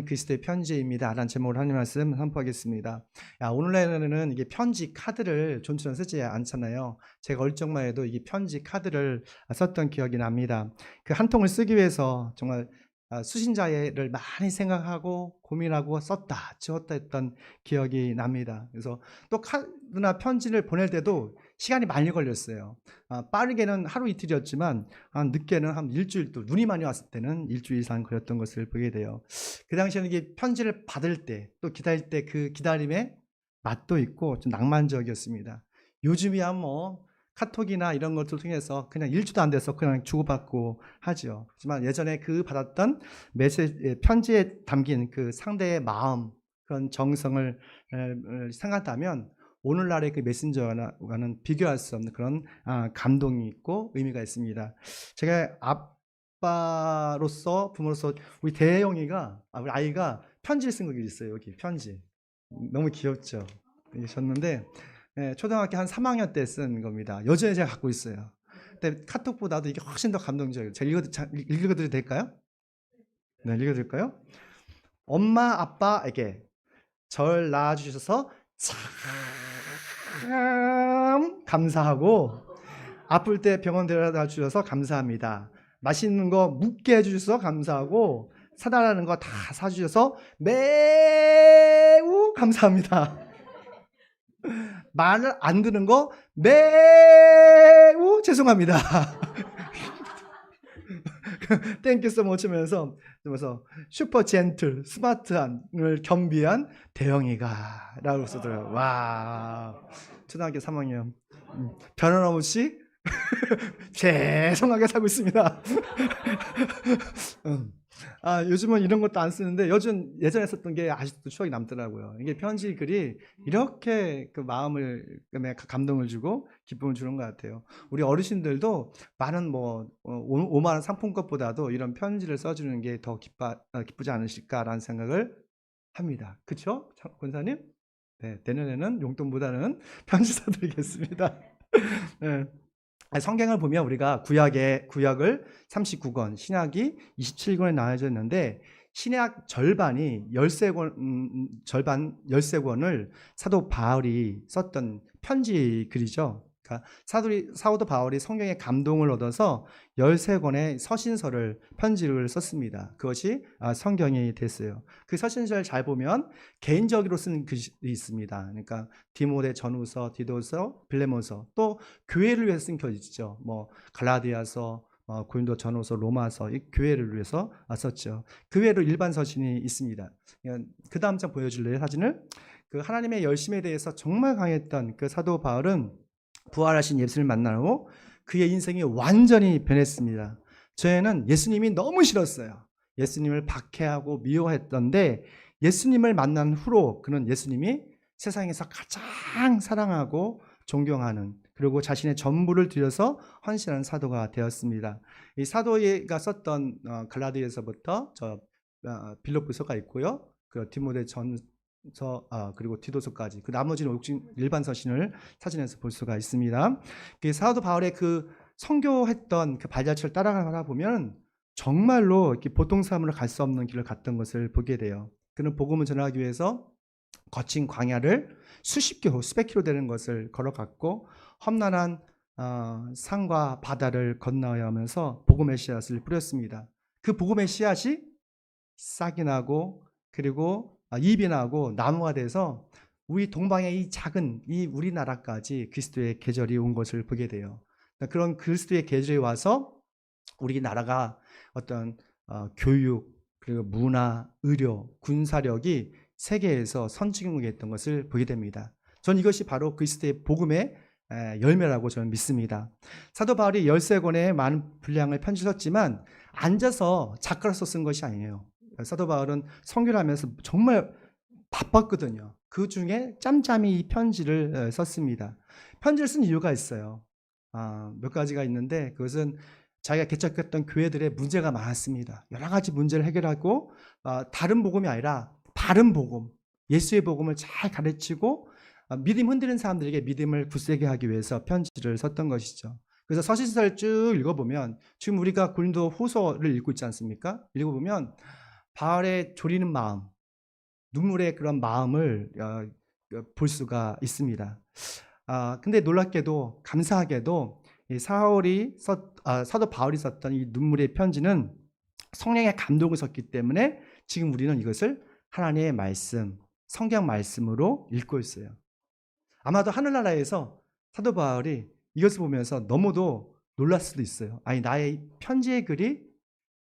그리스도의 편지입니다. 라는 제목으로 하나님 말씀 선포하겠습니다. 오늘날에는 이게 편지 카드를 좀처럼 쓰지 않잖아요. 제가 어릴 적만 해도 이게 편지 카드를 썼던 기억이 납니다. 그 한 통을 쓰기 위해서 정말 수신자를 많이 생각하고 고민하고 썼다, 지웠다 했던 기억이 납니다. 그래서 또 카드나 편지를 보낼 때도 시간이 많이 걸렸어요. 빠르게는 하루 이틀이었지만 늦게는 한 일주일, 또 눈이 많이 왔을 때는 일주일 이상 걸렸던 것을 보게 돼요. 그 당시에는 이게 편지를 받을 때 또 기다릴 때 그 기다림의 맛도 있고 좀 낭만적이었습니다. 요즘이야 뭐 카톡이나 이런 것들 통해서 그냥 일주도 안 돼서 그냥 주고받고 하죠. 하지만 예전에 그 받았던 편지에 담긴 그 상대의 마음, 그런 정성을 생각한다면 오늘날의 그 메신저와는 비교할 수 없는 그런 감동이 있고 의미가 있습니다. 제가 아빠로서, 부모로서 우리 대영이가, 우리 아이가 편지를 쓴 게 있어요. 여기 편지. 너무 귀엽죠. 이게 줬는데 초등학교 한 3학년 때 쓴 겁니다. 여전히 제가 갖고 있어요. 근데 카톡보다도 이게 훨씬 더 감동적이에요. 제가 읽어드려도 될까요? 네, 읽어드릴까요? 엄마, 아빠에게 절 낳아주셔서 참 감사하고 아플 때 병원 데려다 주셔서 감사합니다. 맛있는 거 묵게 해주셔서 감사하고 사달라는 거 다 사주셔서 매우 감사합니다. 말을 안 듣는 거 매우 죄송합니다. 땡큐 so much 면서 슈퍼 젠틀, 스마트한을 겸비한 대영이가 라고 쓰더라고요. 와, 초등학교 3학년 변함없이 죄송하게 살고 있습니다. 요즘은 이런 것도 안 쓰는데 예전에 썼던 게 아직도 추억이 남더라고요. 이게 편지 글이 이렇게 그 마음을, 감동을 주고 기쁨을 주는 것 같아요. 우리 어르신들도 많은 5만 원 상품권보다도 이런 편지를 써주는 게 더 기쁘지 않으실까라는 생각을 합니다. 그렇죠, 권사님? 네, 내년에는 용돈보다는 편지 써드리겠습니다. 네. 성경을 보면 우리가 구약을 39권, 신약이 27권에 나눠져 있는데 신약 절반이 13권을 사도 바울이 썼던 편지 글이죠. 그러니까 사도 바울이 성경의 감동을 얻어서 13권의 서신서를, 편지를 썼습니다. 그것이 성경이 됐어요. 그 서신서를 잘 보면 개인적으로 쓴 글이 있습니다. 그러니까 디모데 전후서, 디도서, 빌레몬서, 또 교회를 위해서 쓴 글이죠. 갈라디아서, 고린도 전후서, 로마서, 이 교회를 위해서 썼죠. 그 외에도 일반 서신이 있습니다. 그 다음 장 보여줄래요, 사진을? 그 하나님의 열심에 대해서 정말 강했던 그 사도 바울은 부활하신 예수를 만나고 그의 인생이 완전히 변했습니다. 저에는 예수님이 너무 싫었어요. 예수님을 박해하고 미워했던데 예수님을 만난 후로 그는 예수님이 세상에서 가장 사랑하고 존경하는, 그리고 자신의 전부를 들여서 헌신하는 사도가 되었습니다. 이 사도가 썼던 갈라디아서부터 빌립보서가 있고요. 그 디모데 전서, 그리고 디도서까지, 그 나머지는 일반 서신을 사진에서 볼 수가 있습니다. 그 사도 바울의 그 선교했던 그 발자취를 따라가다 보면 정말로 이렇게 보통 사람으로 갈 수 없는 길을 갔던 것을 보게 돼요. 그는 복음을 전하기 위해서 거친 광야를 수백 킬로 되는 것을 걸어갔고 험난한 산과 바다를 건너야 하면서 복음의 씨앗을 뿌렸습니다. 그 복음의 씨앗이 싹이 나고 그리고 잎이 나고 나무가 돼서 우리 동방의 이 작은 이 우리나라까지 그리스도의 계절이 온 것을 보게 돼요. 그런 그리스도의 계절이 와서 우리나라가 어떤 교육, 그리고 문화, 의료, 군사력이 세계에서 선진국에 있던 것을 보게 됩니다. 전 이것이 바로 그리스도의 복음의 열매라고 저는 믿습니다. 사도 바울이 13권의 많은 분량을 편지 썼지만 앉아서 작가로서 쓴 것이 아니에요. 사도 바울은 선교를 하면서 정말 바빴거든요. 그 중에 짬짬이 이 편지를 썼습니다. 편지를 쓴 이유가 있어요. 몇 가지가 있는데 그것은 자기가 개척했던 교회들의 문제가 많았습니다. 여러 가지 문제를 해결하고 다른 복음이 아니라 바른 복음, 예수의 복음을 잘 가르치고 믿음 흔들리는 사람들에게 믿음을 굳세게 하기 위해서 편지를 썼던 것이죠. 그래서 서신서를 쭉 읽어보면 지금 우리가 고린도 후서를 읽고 있지 않습니까? 읽어보면 바울의 졸이는 마음, 눈물의 그런 마음을 볼 수가 있습니다. 근데 놀랍게도 감사하게도 이 사도 바울이 썼던 이 눈물의 편지는 성령의 감동을 썼기 때문에 지금 우리는 이것을 하나님의 말씀, 성경 말씀으로 읽고 있어요. 아마도 하늘나라에서 사도 바울이 이것을 보면서 너무도 놀랄 수도 있어요. 아니, 나의 편지의 글이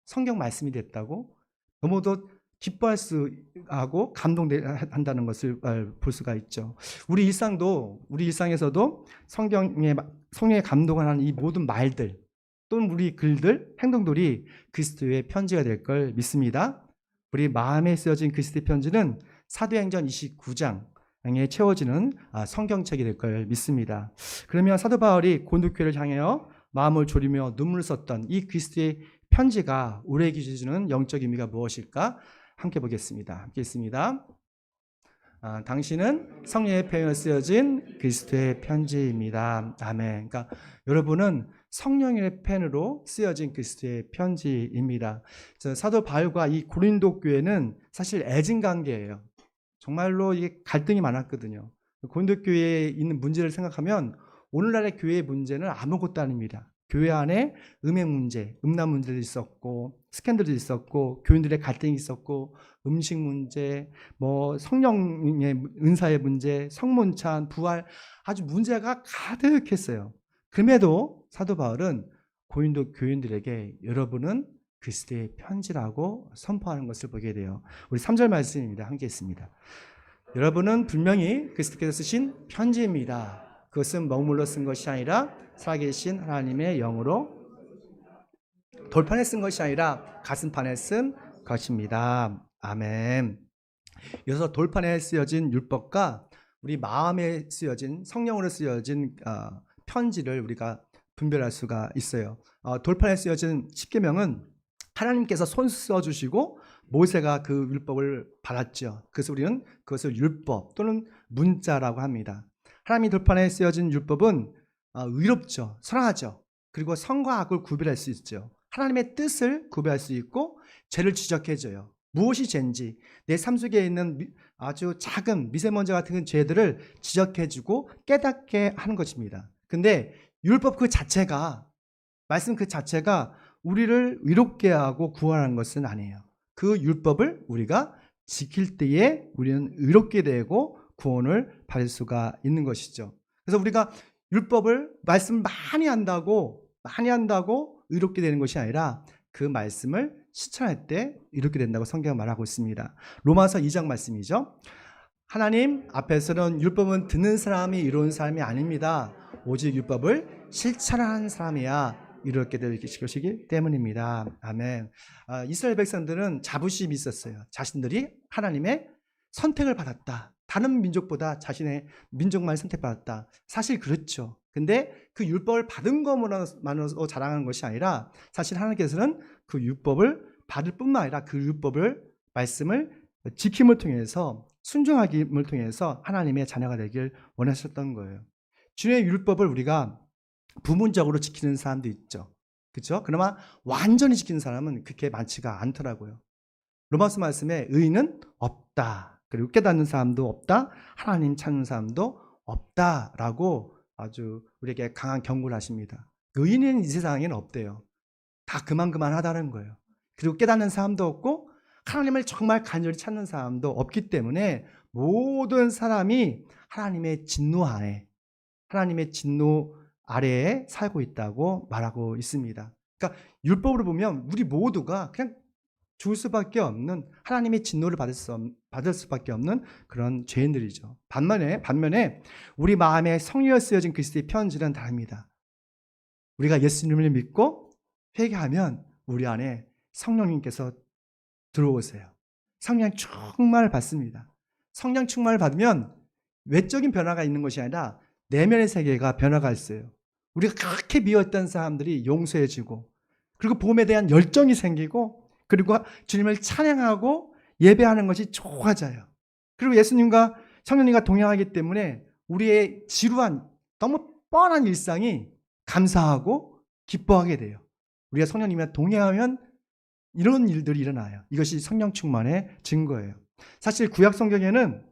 성경 말씀이 됐다고? 너무도 기뻐할 수 하고 감동한다는 것을 볼 수가 있죠. 우리 일상에서도 성령의 감동을 하는 이 모든 말들 또는 우리 글들, 행동들이 그리스도의 편지가 될 걸 믿습니다. 우리 마음에 쓰여진 그리스도의 편지는 사도행전 29장에 채워지는 성경책이 될 걸 믿습니다. 그러면 사도 바울이 고린도교회를 향하여 마음을 졸이며 눈물을 썼던 이 그리스도의 편지가 우리에게 주는 영적 의미가 무엇일까? 함께 보겠습니다. 함께 있습니다. 당신은 성령의 펜으로 쓰여진 그리스도의 편지입니다. 아멘. 그러니까 여러분은 성령의 펜으로 쓰여진 그리스도의 편지입니다. 사도 바울과 이 고린도 교회는 사실 애증 관계예요. 정말로 이게 갈등이 많았거든요. 고린도 교회에 있는 문제를 생각하면 오늘날의 교회의 문제는 아무것도 아닙니다. 교회 안에 음행 문제, 음란 문제도 있었고 스캔들도 있었고 교인들의 갈등이 있었고 음식 문제, 성령의 은사의 문제, 성문찬, 부활 아주 문제가 가득했어요. 그럼에도 사도 바울은 고린도 교인들에게 여러분은 그리스도의 편지라고 선포하는 것을 보게 돼요. 우리 3절 말씀입니다. 함께 있습니다. 여러분은 분명히 그리스도께서 쓰신 편지입니다. 그것은 먹물로 쓴 것이 아니라 살아계신 하나님의 영으로 돌판에 쓴 것이 아니라 가슴판에 쓴 것입니다. 아멘. 여기서 돌판에 쓰여진 율법과 우리 마음에 쓰여진 성령으로 쓰여진 편지를 우리가 분별할 수가 있어요. 돌판에 쓰여진 십계명은 하나님께서 손 써주시고 모세가 그 율법을 받았죠. 그래서 우리는 그것을 율법 또는 문자라고 합니다. 하나님이 돌판에 쓰여진 율법은 의롭죠. 선하죠. 그리고 선과 악을 구별할 수 있죠. 하나님의 뜻을 구별할 수 있고 죄를 지적해줘요. 무엇이 죄인지 내 삶 속에 있는 아주 작은 미세먼지 같은 죄들을 지적해주고 깨닫게 하는 것입니다. 근데 율법 그 자체가 말씀 그 자체가 우리를 의롭게 하고 구원하는 것은 아니에요. 그 율법을 우리가 지킬 때에 우리는 의롭게 되고 구원을 받을 수가 있는 것이죠. 그래서 우리가 율법을 말씀을 많이 한다고 의롭게 되는 것이 아니라 그 말씀을 실천할 때 이렇게 된다고 성경은 말하고 있습니다. 로마서 2장 말씀이죠. 하나님 앞에서는 율법은 듣는 사람이 이루는 사람이 아닙니다. 오직 율법을 실천하는 사람이야 이렇게 될 것이기 때문입니다. 아멘. 이스라엘 백성들은 자부심이 있었어요. 자신들이 하나님의 선택을 받았다. 다른 민족보다 자신의 민족만 선택받았다. 사실 그렇죠. 근데 그 율법을 받은 것만으로 자랑하는 것이 아니라 사실 하나님께서는 그 율법을 받을 뿐만 아니라 그 율법을 말씀을 지킴을 통해서 순종하기를 통해서 하나님의 자녀가 되길 원하셨던 거예요. 주의 율법을 우리가 부분적으로 지키는 사람도 있죠. 그렇죠? 그러나 완전히 지키는 사람은 그렇게 많지가 않더라고요. 로마서 말씀에 의인은 없다. 그리고 깨닫는 사람도 없다. 하나님 찾는 사람도 없다라고 아주 우리에게 강한 경고를 하십니다. 의인은 이 세상에는 없대요. 다 그만하다는 거예요. 그리고 깨닫는 사람도 없고 하나님을 정말 간절히 찾는 사람도 없기 때문에 모든 사람이 하나님의 진노 아래에 살고 있다고 말하고 있습니다. 그러니까 율법으로 보면 우리 모두가 그냥 죽을 수밖에 없는 하나님의 진노를 받을 수밖에 없는 그런 죄인들이죠. 반면에 우리 마음에 성령이 쓰여진 그리스도의 편지는 다릅니다. 우리가 예수님을 믿고 회개하면 우리 안에 성령님께서 들어오세요. 성령 충만을 받습니다. 성령 충만을 받으면 외적인 변화가 있는 것이 아니라 내면의 세계가 변화가 있어요. 우리가 그렇게 미웠던 사람들이 용서해지고 그리고 복음에 대한 열정이 생기고 그리고 주님을 찬양하고 예배하는 것이 좋아져요. 그리고 예수님과 성령님과 동행하기 때문에 우리의 지루한 너무 뻔한 일상이 감사하고 기뻐하게 돼요. 우리가 성령님과 동행하면 이런 일들이 일어나요. 이것이 성령 충만의 증거예요. 사실 구약 성경에는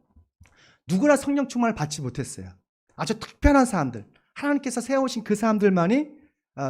누구나 성령 충만을 받지 못했어요. 아주 특별한 사람들, 하나님께서 세우신 그 사람들만이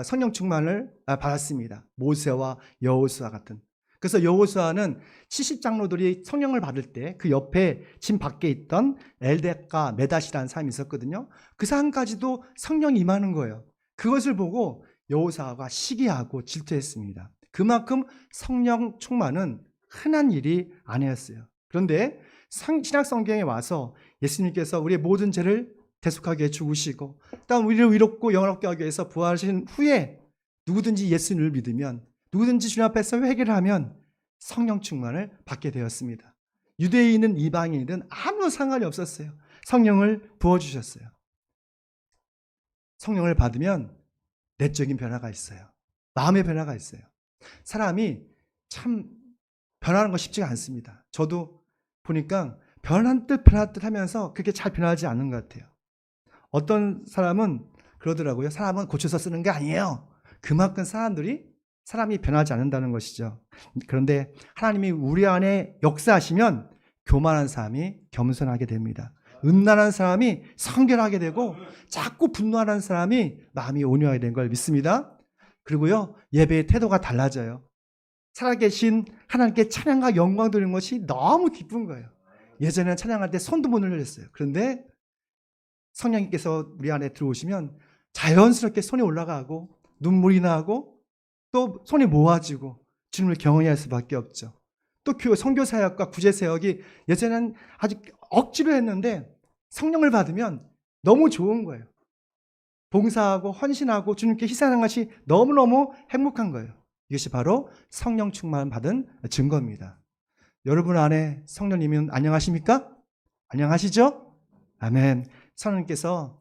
성령 충만을 받았습니다. 모세와 여호수아 같은. 그래서 여호수아는 70장로들이 성령을 받을 때 그 옆에 진 밖에 있던 엘덱과 메닷이라는 사람이 있었거든요. 그 사람까지도 성령이 임하는 거예요. 그것을 보고 여호수아가 시기하고 질투했습니다. 그만큼 성령 충만은 흔한 일이 아니었어요. 그런데 신약 성경에 와서 예수님께서 우리의 모든 죄를 대속하게 죽으시고 또 우리를 의롭고 영원롭게 하기 위해서 부활하신 후에 누구든지 예수님을 믿으면, 누구든지 주님 앞에서 회개를 하면 성령 충만을 받게 되었습니다. 유대인은 이방인이든 아무 상관이 없었어요. 성령을 부어주셨어요. 성령을 받으면 내적인 변화가 있어요. 마음의 변화가 있어요. 사람이 참 변하는 거 쉽지가 않습니다. 저도 보니까 변한 듯 하면서 그렇게 잘 변하지 않는 것 같아요. 어떤 사람은 그러더라고요. 사람은 고쳐서 쓰는 게 아니에요. 그만큼 사람이 변하지 않는다는 것이죠. 그런데 하나님이 우리 안에 역사하시면 교만한 사람이 겸손하게 됩니다. 음란한 사람이 성결하게 되고 자꾸 분노하는 사람이 마음이 온유하게 된 걸 믿습니다. 그리고요, 예배의 태도가 달라져요. 살아계신 하나님께 찬양과 영광 드리는 것이 너무 기쁜 거예요. 예전에는 찬양할 때 손도 못 올렸어요. 그런데 성령님께서 우리 안에 들어오시면 자연스럽게 손이 올라가고 눈물이 나고 또 손이 모아지고 주님을 경외할 수밖에 없죠. 또 선교사역과 구제사역이 예전에는 아주 억지로 했는데 성령을 받으면 너무 좋은 거예요. 봉사하고 헌신하고 주님께 희생하는 것이 너무너무 행복한 거예요. 이것이 바로 성령 충만 받은 증거입니다. 여러분 안에 성령님은 안녕하십니까? 안녕하시죠? 아멘. 성령님께서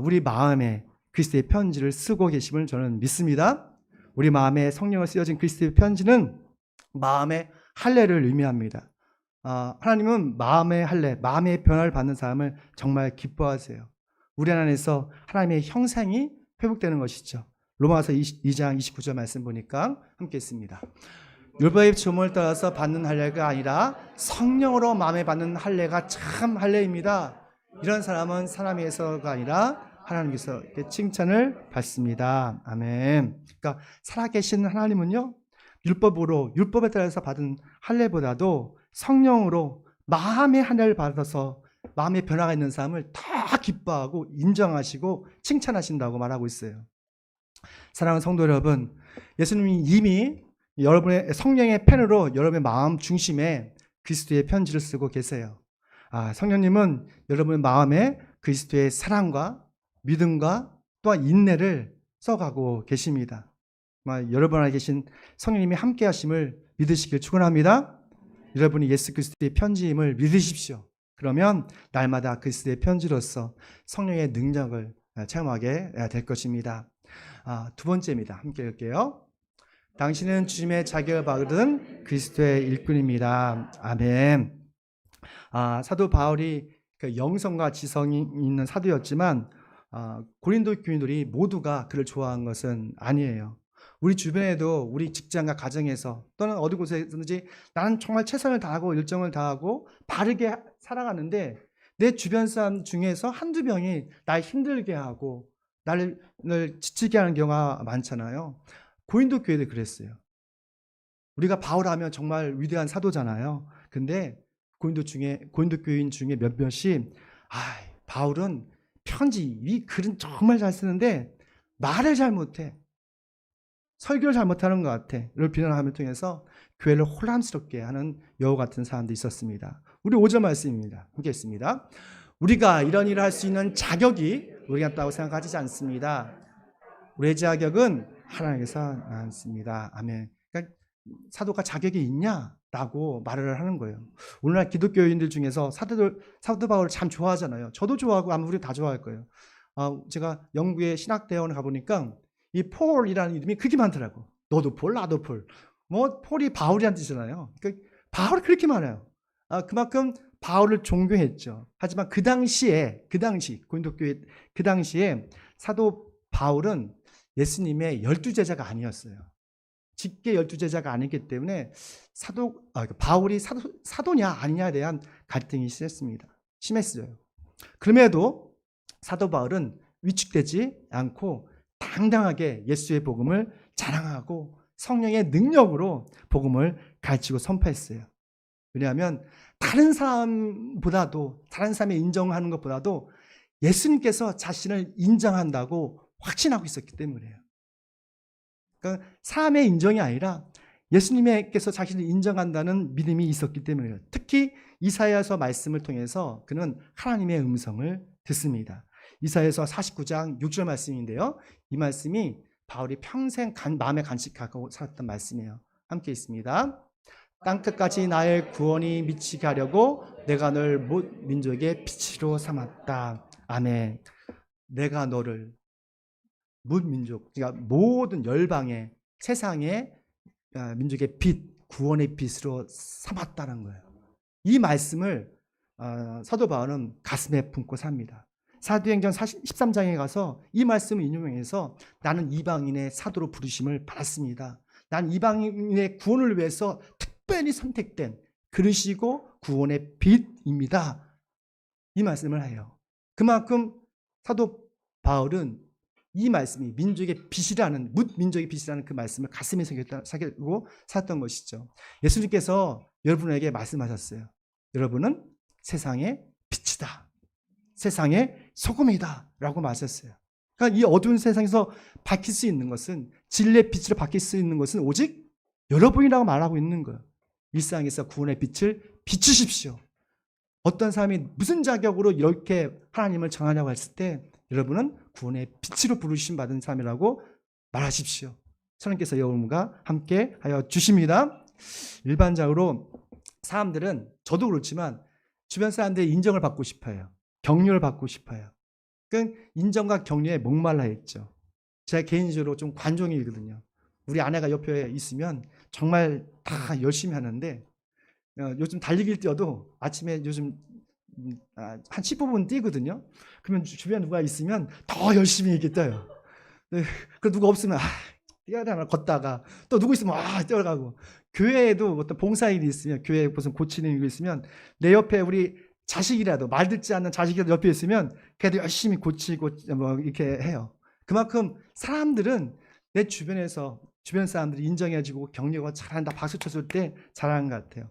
우리 마음에 그리스도의 편지를 쓰고 계심을 저는 믿습니다. 우리 마음에 성령을 쓰여진 그리스도의 편지는 마음의 할례를 의미합니다. 하나님은 마음의 할례, 마음의 변화를 받는 사람을 정말 기뻐하세요. 우리 안에서 하나님의 형상이 회복되는 것이죠. 로마서 2장 29절 말씀 보니까 함께 있습니다. 율법의 조문을 따라서 받는 할례가 아니라 성령으로 마음에 받는 할례가 참 할례입니다. 이런 사람은 사람에서가 아니라 하나님께서 칭찬을 받습니다. 아멘. 그러니까 살아계신 하나님은요, 율법에 따라서 받은 할례보다도 성령으로 마음의 할례를 받아서 마음의 변화가 있는 사람을 다 기뻐하고 인정하시고 칭찬하신다고 말하고 있어요. 사랑하는 성도 여러분, 예수님이 이미 여러분의 성령의 펜으로 여러분의 마음 중심에 그리스도의 편지를 쓰고 계세요. 성령님은 여러분의 마음에 그리스도의 사랑과 믿음과 또한 인내를 써가고 계십니다. 여러분 안에 계신 성령님이 함께 하심을 믿으시길 축원합니다. 여러분이 예수 그리스도의 편지임을 믿으십시오. 그러면 날마다 그리스도의 편지로서 성령의 능력을 체험하게 될 것입니다. 두 번째입니다. 함께 읽을게요. 당신은 주님의 자격을 받은 그리스도의 일꾼입니다. 아멘. 사도 바울이 그 영성과 지성이 있는 사도였지만 고린도 교인들이 모두가 그를 좋아한 것은 아니에요. 우리 주변에도 우리 직장과 가정에서 또는 어디 곳에서든지 나는 정말 최선을 다하고 열정을 다하고 바르게 살아가는데 내 주변 사람 중에서 한두 명이 날 힘들게 하고 나를 지치게 하는 경우가 많잖아요. 고린도 교회도 그랬어요. 우리가 바울하면 정말 위대한 사도잖아요. 근데 고린도 교인 중에 몇몇이 바울은 이 글은 정말 잘 쓰는데 말을 잘 못해. 설교를 잘 못하는 것 같아. 이를 비난함을 통해서 교회를 혼란스럽게 하는 여우 같은 사람도 있었습니다. 우리 5절 말씀입니다. 함께 했습니다. 우리가 이런 일을 할 수 있는 자격이 우리가 있다고 생각하지 않습니다. 우리의 자격은 하나님께서 않습니다. 아멘. 그러니까 사도가 자격이 있냐라고 말을 하는 거예요. 오늘날 기독교인들 중에서 사도 바울을 참 좋아하잖아요. 저도 좋아하고 아마 우리 다 좋아할 거예요. 제가 영국의 신학대학원에 가보니까 이 폴이라는 이름이 그렇게 많더라고. 너도 폴, 나도 폴. 폴이 바울이라는 뜻이잖아요. 그러니까 바울이 그렇게 많아요. 그만큼 바울을 존경했죠. 하지만 그 당시 고린도 교회 그 당시에 사도 바울은 예수님의 12제자가 아니었어요. 직계 12제자가 아니기 때문에 바울이 사도냐 아니냐에 대한 갈등이 심했어요. 그럼에도 사도 바울은 위축되지 않고 당당하게 예수의 복음을 자랑하고 성령의 능력으로 복음을 가르치고 선포했어요. 왜냐하면 다른 사람이 인정하는 것보다도 예수님께서 자신을 인정한다고 확신하고 있었기 때문이에요. 그러니까 사람의 인정이 아니라 예수님께서 자신을 인정한다는 믿음이 있었기 때문이에요. 특히 이사야서 말씀을 통해서 그는 하나님의 음성을 듣습니다. 이사야서 49장 6절 말씀인데요. 이 말씀이 바울이 평생 마음에 간직하고 살았던 말씀이에요. 함께 있습니다. 땅끝까지 나의 구원이 미치게 하려고 내가 널 못 민족의 빛으로 삼았다. 아멘. 내가 너를 못 민족, 그러니까 모든 열방의 세상의 민족의 빛, 구원의 빛으로 삼았다는 거예요. 이 말씀을 사도 바울은 가슴에 품고 삽니다. 사도행전 13장에 가서 이 말씀을 인용해서 나는 이방인의 사도로 부르심을 받았습니다. 난 이방인의 구원을 위해서 특별히 선택된 그릇이고 구원의 빛입니다. 이 말씀을 해요. 그만큼 사도 바울은 이 말씀이 민족의 빛이라는, 민족의 빛이라는 그 말씀을 가슴에 새기고 살았던 것이죠. 예수님께서 여러분에게 말씀하셨어요. 여러분은 세상의 빛이다. 세상의 소금이다. 라고 말하셨어요. 그러니까 이 어두운 세상에서 밝힐 수 있는 것은, 진리의 빛으로 밝힐 수 있는 것은 오직 여러분이라고 말하고 있는 거예요. 일상에서 구원의 빛을 비추십시오. 어떤 사람이 무슨 자격으로 이렇게 하나님을 정하냐고 했을 때 여러분은 구원의 빛으로 부르심 받은 사람이라고 말하십시오. 하나님께서 여러분과 함께 하여 주십니다. 일반적으로 사람들은, 저도 그렇지만 주변 사람들의 인정을 받고 싶어요. 격려를 받고 싶어요. 그 인정과 격려에 목말라 있죠. 제가 개인적으로 좀 관종이거든요. 우리 아내가 옆에 있으면 정말 다 열심히 하는데, 요즘 달리기를 뛰어도 아침에 요즘 한 15분 뛰거든요. 그러면 주변에 누가 있으면 더 열심히 이렇게 뛰어요. 그 누가 없으면 뛰어야 되나 걷다가, 또 누구 있으면 뛰어가고. 교회에도 어떤 봉사일이 있으면, 교회에 무슨 고치는 일이 있으면 내 옆에 우리 자식이라도, 말 듣지 않는 자식이라도 옆에 있으면 걔도 열심히 고치고 뭐 이렇게 해요. 그만큼 사람들은 내 주변에서, 주변 사람들이 인정해주고 격려가 잘한다, 박수 쳐줄 때 잘하는 것 같아요.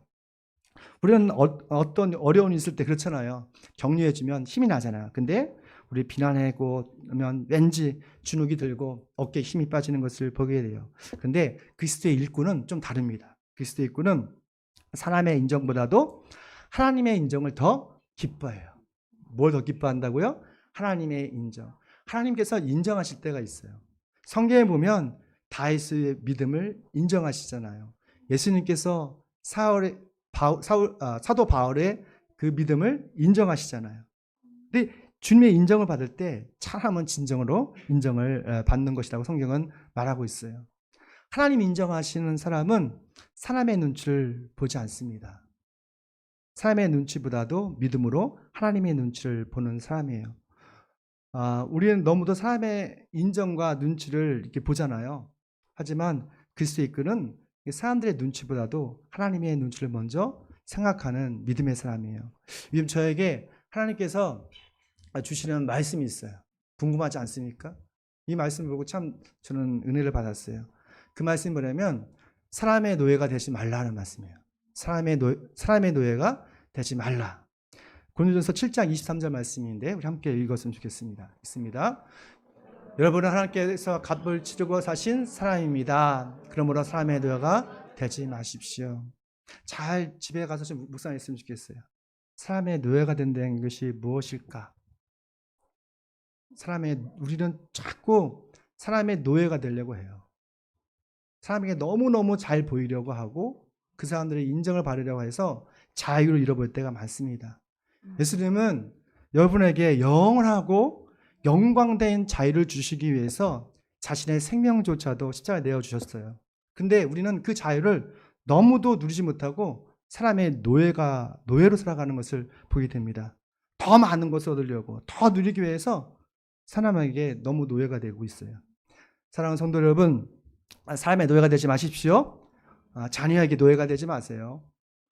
우리는 어떤 어려움이 있을 때 그렇잖아요. 격려해주면 힘이 나잖아요. 근데 우리 비난하고 하면 왠지 주눅이 들고 어깨에 힘이 빠지는 것을 보게 돼요. 근데 그리스도의 일꾼은 좀 다릅니다. 그리스도의 일꾼은 사람의 인정보다도 하나님의 인정을 더 기뻐해요. 뭘 더 기뻐한다고요? 하나님의 인정. 하나님께서 인정하실 때가 있어요. 성경에 보면 다윗의 믿음을 인정하시잖아요. 예수님께서 사도 바울의 그 믿음을 인정하시잖아요. 근데 주님의 인정을 받을 때 사람은 진정으로 인정을 받는 것이라고 성경은 말하고 있어요. 하나님 인정하시는 사람은 사람의 눈치를 보지 않습니다. 사람의 눈치보다도 믿음으로 하나님의 눈치를 보는 사람이에요. 우리는 너무도 사람의 인정과 눈치를 이렇게 보잖아요. 하지만 그리스도의 이끄는 사람들의 눈치보다도 하나님의 눈치를 먼저 생각하는 믿음의 사람이에요. 요즘 저에게 하나님께서 주시는 말씀이 있어요. 궁금하지 않습니까? 이 말씀을 보고 참 저는 은혜를 받았어요. 그 말씀이 뭐냐면 사람의 노예가 되지 말라는 말씀이에요. 사람의 노예가 되지 말라. 고린도전서 7장 23절 말씀인데 우리 함께 읽었으면 좋겠습니다. 있습니다. 여러분은 하나님께서 값을 치르고 사신 사람입니다. 그러므로 사람의 노예가 되지 마십시오. 잘 집에 가서 좀 묵상했으면 좋겠어요. 사람의 노예가 된다는 것이 무엇일까? 우리는 자꾸 사람의 노예가 되려고 해요. 사람에게 너무너무 잘 보이려고 하고 그 사람들의 인정을 받으려고 해서 자유를 잃어버릴 때가 많습니다. 예수님은 여러분에게 영원하고 영광된 자유를 주시기 위해서 자신의 생명조차도 십자가에 내어주셨어요. 근데 우리는 그 자유를 너무도 누리지 못하고 사람의 노예로 살아가는 것을 보게 됩니다. 더 많은 것을 얻으려고, 더 누리기 위해서 사람에게 너무 노예가 되고 있어요. 사랑하는 성도 여러분, 사람의 노예가 되지 마십시오. 자녀에게 노예가 되지 마세요.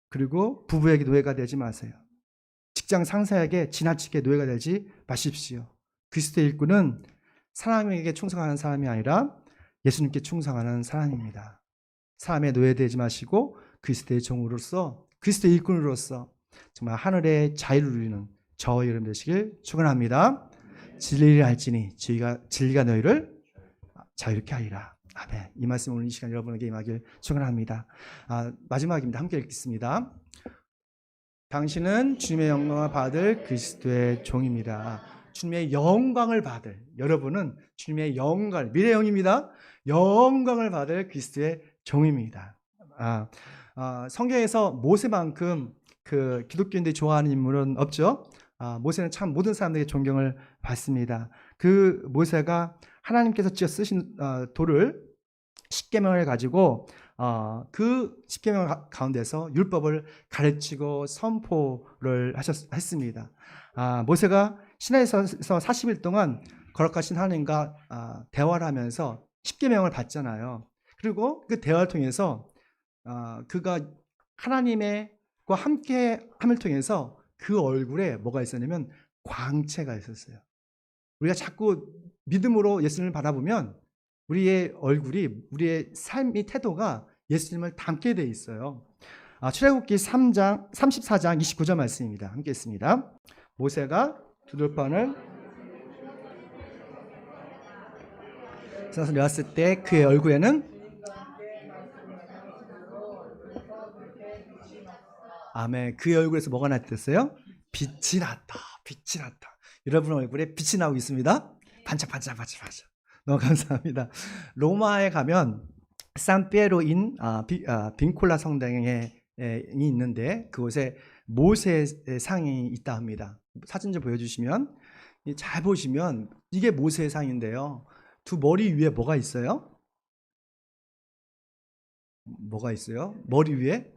그리고 부부에게 노예가 되지 마세요. 직장 상사에게 지나치게 노예가 되지 마십시오. 그리스도의 일꾼은 사람에게 충성하는 사람이 아니라 예수님께 충성하는 사람입니다. 사람의 노예되지 마시고 그리스도의 종으로서, 그리스도의 일꾼으로서 정말 하늘의 자유를 누리는 저와 여러분 되시길 축원합니다. 진리를 알지니 진리가 너희를 자유롭게 하리라. 아멘. 이 말씀 오늘 이 시간 여러분에게 임하길 축원합니다. 마지막입니다. 함께 읽겠습니다. 당신은 주님의 영광을 받을 그리스도의 종입니다. 주님의 영광을 받을, 여러분은 주님의 영광, 미래 영입니다. 영광을 받을 그리스도의 종입니다. 성경에서 모세만큼 그 기독교인들이 좋아하는 인물은 없죠. 모세는 참 모든 사람들에게 존경을 받습니다. 그 모세가 하나님께서 직접 쓰신 돌을 십계명을 가지고 그 십계명 가운데서 율법을 가르치고 선포를 했습니다. 모세가 시내에서 40일 동안 거룩하신 하나님과 대화를 하면서 십계명을 받잖아요. 그리고 그 대화를 통해서 그가 하나님과 함께 함을 통해서 그 얼굴에 뭐가 있었냐면 광채가 있었어요. 우리가 자꾸 믿음으로 예수님을 바라보면 우리의 얼굴이, 우리의 삶의 태도가 예수님을 닮게 돼 있어요. 출애굽기 3장 34장 29절 말씀입니다. 함께 읽습니다. 모세가 두들판을 내었을 때 그의 얼굴에는 아멘. 그의 얼굴에서 뭐가 났댔어요? 빛이 났다. 빛이 났다. 여러분 얼굴에 빛이 나오고 있습니다. 반짝반짝. 너무 감사합니다. 로마에 가면 산피에로인 빈콜라 성당에 있는데 그곳에 모세의 상이 있다 합니다. 사진 좀 보여주시면, 잘 보시면 이게 모세의 상인데요. 두 머리 위에 뭐가 있어요? 뭐가 있어요? 머리 위에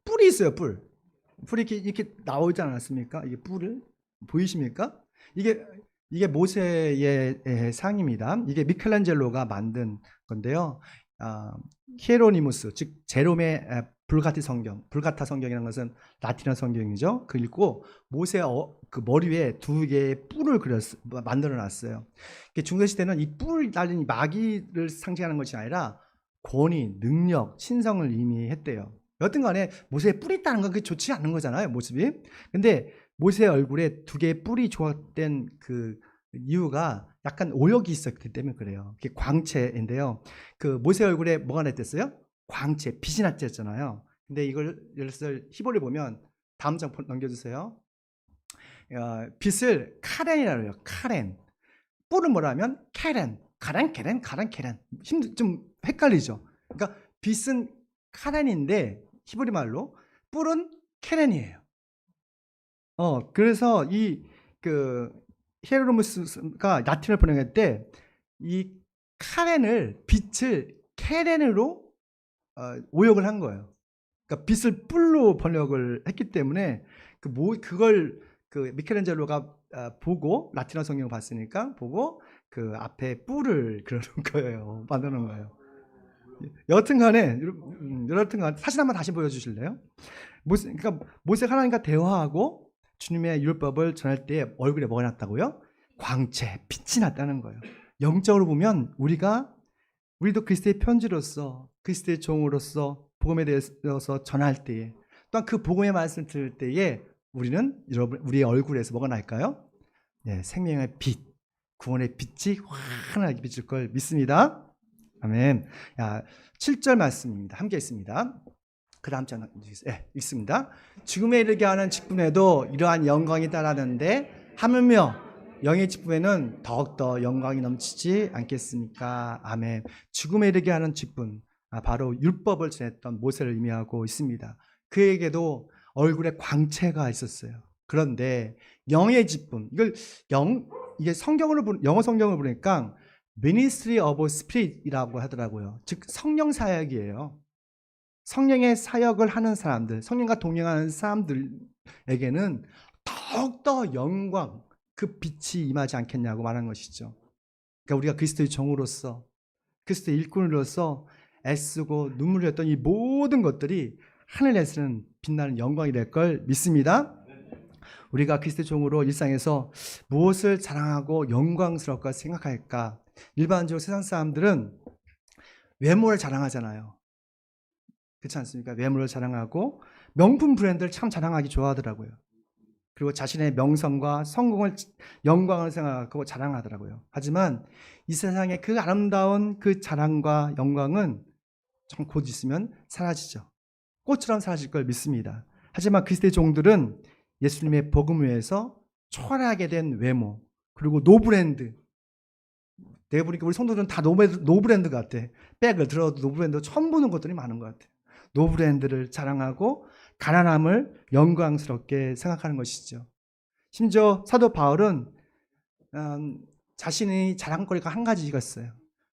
뿔이 있어요. 뿔이 이렇게 나오지 않았습니까? 이게 뿔을 보이십니까? 이게 모세의 상입니다. 이게 미켈란젤로가 만든 건데요. 히에로니무스, 즉 제롬의 불가타 성경이라는 것은 라틴어 성경이죠. 그 읽고 모세의 그 머리 위에 두 개의 뿔을 만들어 놨어요. 중세시대는 이 뿔 달린 마귀를 상징하는 것이 아니라 권위, 능력, 신성을 의미했대요. 여튼 간에 모세의 뿔이 있다는 건 그게 좋지 않은 거잖아요, 모습이. 근데 모세의 얼굴에 두 개의 뿔이 조각된 그 이유가 약간 오역이 있었기 때문에 그래요. 그게 광채인데요. 그 모세 얼굴에 뭐가 났댔어요? 광채, 빛이 났댔잖아요. 근데 이걸 예를 들어서 히브리를 보면 다음 장 넘겨주세요. 빛을 카렌이라고 해요. 카렌. 뿔은 뭐라면 케렌. 가란 케렌. 좀 헷갈리죠. 그러니까 빛은 카렌인데 히브리 말로 뿔은 케렌이에요. 그래서 히에로니무스가 라틴어를 번역할 때 이 카렌을, 빛을 케렌으로 오역을 한 거예요. 그러니까 빛을 뿔로 번역을 했기 때문에 그걸 미켈란젤로가 보고 라틴어 성경을 봤으니까 보고 그 앞에 뿔을 그려놓은 거예요. 만드는 거예요. 여튼간에 사진 한번 다시 보여주실래요? 그러니까 모세가 하나님과 대화하고 주님의 율법을 전할 때 얼굴에 뭐가 났다고요? 광채, 빛이 났다는 거예요. 영적으로 보면 우리도 그리스도의 편지로서, 그리스도의 종으로서 복음에 대해서 전할 때에, 또한 그 복음의 말씀을 들을 때에 우리의 얼굴에서 뭐가 날까요? 네, 생명의 빛, 구원의 빛이 환하게 비칠 걸 믿습니다. 아멘. 7절 말씀입니다. 함께 있습니다. 그 다음 장 읽습니다. 죽음에 이르게 하는 직분에도 이러한 영광이 따르는데 하물며 영의 직분에는 더욱더 영광이 넘치지 않겠습니까? 아멘. 죽음에 이르게 하는 직분, 바로 율법을 전했던 모세를 의미하고 있습니다. 그에게도 얼굴에 광채가 있었어요. 그런데 영의 직분, 이게 영어 성경을 보니까 Ministry of Spirit이라고 하더라고요. 즉 성령 사역이에요. 성령의 사역을 하는 사람들, 성령과 동행하는 사람들에게는 더욱더 영광, 그 빛이 임하지 않겠냐고 말하는 것이죠. 그러니까 우리가 그리스도의 종으로서 그리스도의 일꾼으로서 애쓰고 눈물을 흘렸던 이 모든 것들이 하늘에서는 빛나는 영광이 될 걸 믿습니다. 우리가 그리스도의 종으로 일상에서 무엇을 자랑하고 영광스럽게 생각할까? 일반적으로 세상 사람들은 외모를 자랑하잖아요. 그렇지 않습니까? 외모를 자랑하고 명품 브랜드를 참 자랑하기 좋아하더라고요. 그리고 자신의 명성과 성공을 영광을 생각하고 자랑하더라고요. 하지만 이 세상의 그 아름다운 그 자랑과 영광은 좀 곧 있으면 사라지죠. 꽃처럼 사라질 걸 믿습니다. 하지만 그리스도의 종들은 예수님의 복음 위에서 초라하게 된 외모, 그리고 노브랜드. 내가 보니까 우리 성도들은 다 노브랜드 같아. 백을 들어도 노브랜드 처음 보는 것들이 많은 것 같아. 노브랜드를 자랑하고 가난함을 영광스럽게 생각하는 것이죠. 심지어 사도 바울은 자신의 자랑거리가 한 가지가 있어요.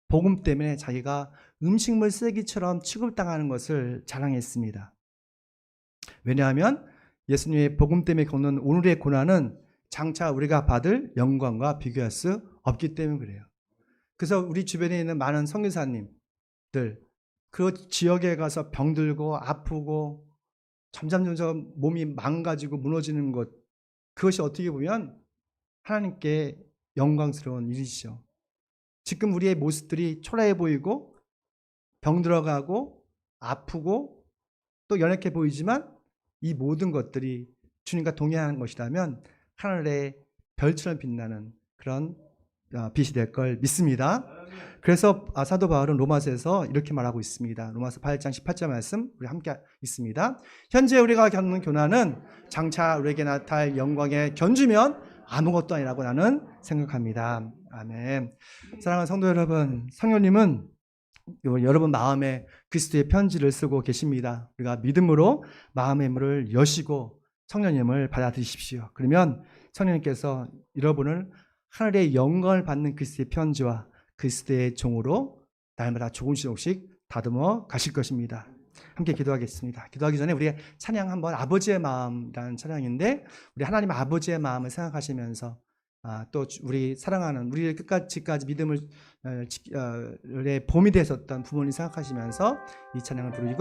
복음 때문에 자기가 음식물 쓰레기처럼 취급당하는 것을 자랑했습니다. 왜냐하면 예수님의 복음 때문에 겪는 오늘의 고난은 장차 우리가 받을 영광과 비교할 수 없기 때문에 그래요. 그래서 우리 주변에 있는 많은 선교사님들, 그 지역에 가서 병들고 아프고 점점 몸이 망가지고 무너지는 것, 그것이 어떻게 보면 하나님께 영광스러운 일이시죠. 지금 우리의 모습들이 초라해 보이고 병들어가고 아프고 또 연약해 보이지만 이 모든 것들이 주님과 동행하는 것이라면 하늘의 별처럼 빛나는 그런 빛이 될 걸 믿습니다. 그래서 사도 바울은 로마서에서 이렇게 말하고 있습니다. 로마서 8장 18절 말씀 우리 함께 있습니다. 현재 우리가 겪는 고난은 장차 우리에게 나타날 영광에 견주면 아무것도 아니라고 나는 생각합니다. 아멘. 사랑하는 성도 여러분, 성령님은 여러분 마음에 그리스도의 편지를 쓰고 계십니다. 우리가 믿음으로 마음의 문을 여시고 성령님을 받아들이십시오. 그러면 성령님께서 여러분을 하늘의 영광을 받는 그리스도의 편지와 그리스도의 종으로 날마다 조금씩 다듬어 가실 것입니다. 함께 기도하겠습니다. 기도하기 전에 우리 찬양 한번 아버지의 마음이라는 찬양인데 우리 하나님 아버지의 마음을 생각하시면서 또 우리 사랑하는 우리 끝까지 믿음을 봄이 되셨던 부모님 생각하시면서 이 찬양을 부르고